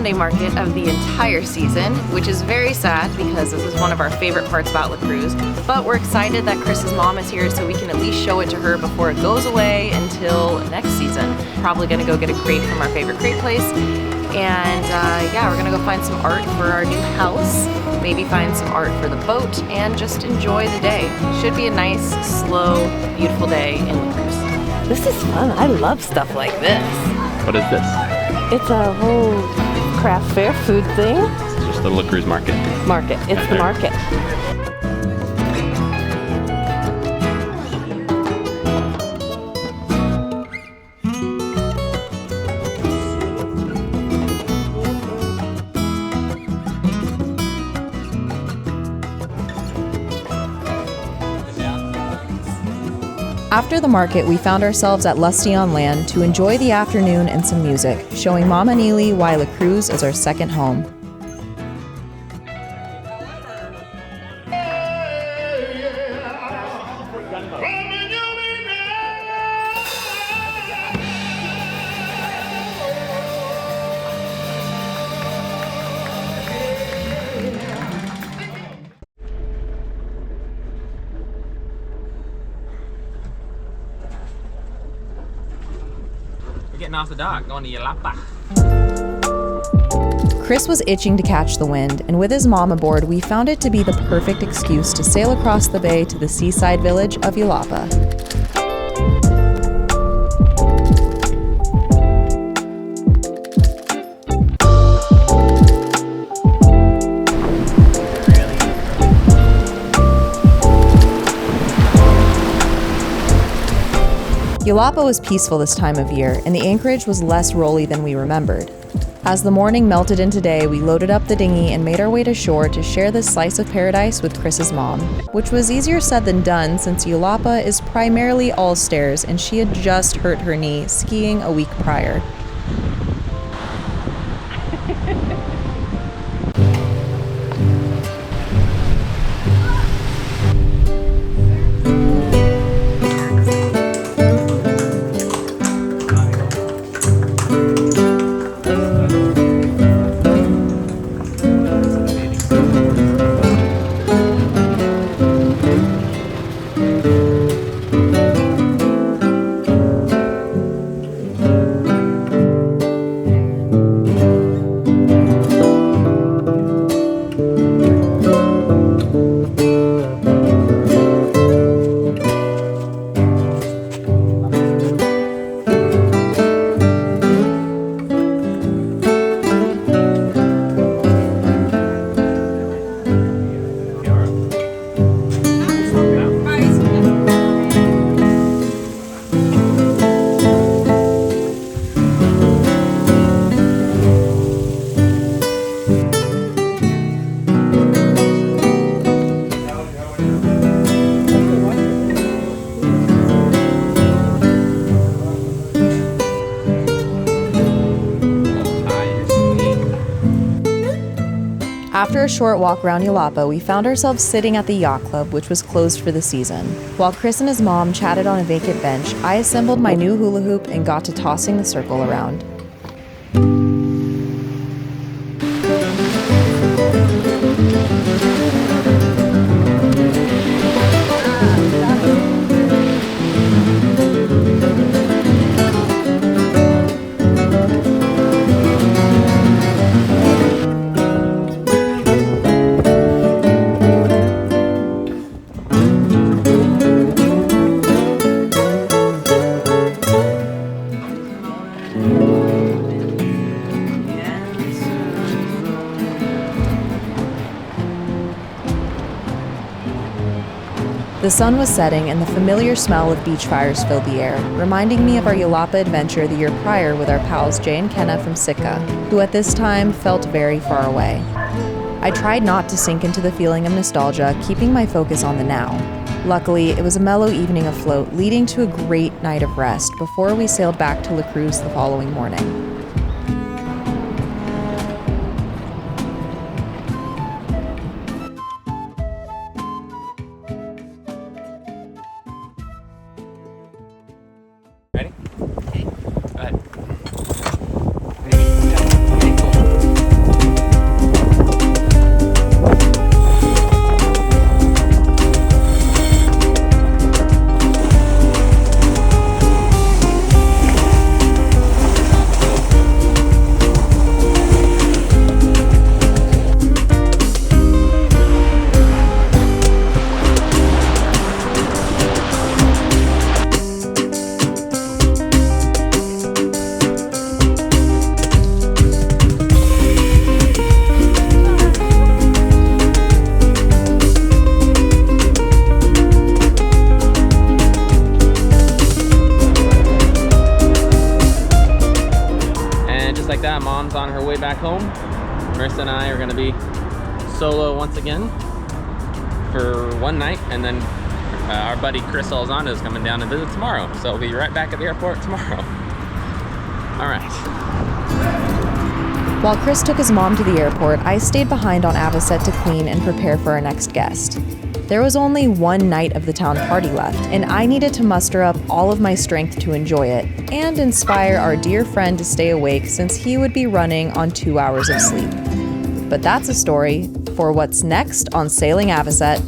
Sunday market of the entire season, which is very sad because this is one of our favorite parts about La Cruz. But we're excited that Chris's mom is here so we can at least show it to her before it goes away until next season. Probably gonna go get a crate from our favorite crate place. And yeah, we're gonna go find some art for our new house, maybe find some art for the boat, and just enjoy the day. Should be a nice, slow, beautiful day in La Cruz. This is fun. I love stuff like this. What is this? It's a whole craft fair food thing. It's just the La Cruz market. It's the market. After the market, we found ourselves at Lusty on Land to enjoy the afternoon and some music, showing Mama Neely why La Cruz is our second home. Getting off the dock, going to Yelapa. Chris was itching to catch the wind, and with his mom aboard, we found it to be the perfect excuse to sail across the bay to the seaside village of Yelapa. Yelapa was peaceful this time of year, and the anchorage was less rolly than we remembered. As the morning melted into day, we loaded up the dinghy and made our way to shore to share this slice of paradise with Chris's mom, which was easier said than done since Yelapa is primarily all stairs and she had just hurt her knee skiing a week prior. After a short walk around Yelapa, we found ourselves sitting at the Yacht Club, which was closed for the season. While Chris and his mom chatted on a vacant bench, I assembled my new hula hoop and got to tossing the circle around. The sun was setting and the familiar smell of beach fires filled the air, reminding me of our Yelapa adventure the year prior with our pals Jay and Kenna from Sitka, who at this time felt very far away. I tried not to sink into the feeling of nostalgia, keeping my focus on the now. Luckily, it was a mellow evening afloat, leading to a great night of rest before we sailed back to La Cruz the following morning. Ready? Okay. Go ahead. Ready? back home. Marissa and I are gonna be solo once again for one night, and then our buddy Chris Alzano is coming down to visit tomorrow. So we'll be right back at the airport tomorrow. All right. While Chris took his mom to the airport, I stayed behind on Avocet to clean and prepare for our next guest. There was only one night of the town party left, and I needed to muster up all of my strength to enjoy it and inspire our dear friend to stay awake since he would be running on 2 hours of sleep. But that's a story for what's next on Sailing Avocet.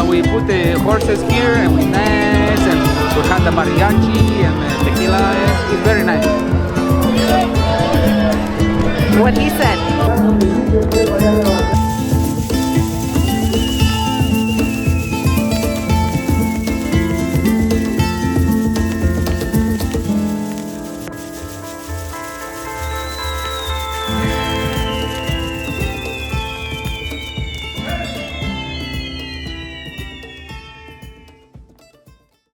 We put the horses here and we dance and we have the mariachi and the tequila. It's very nice. What he said.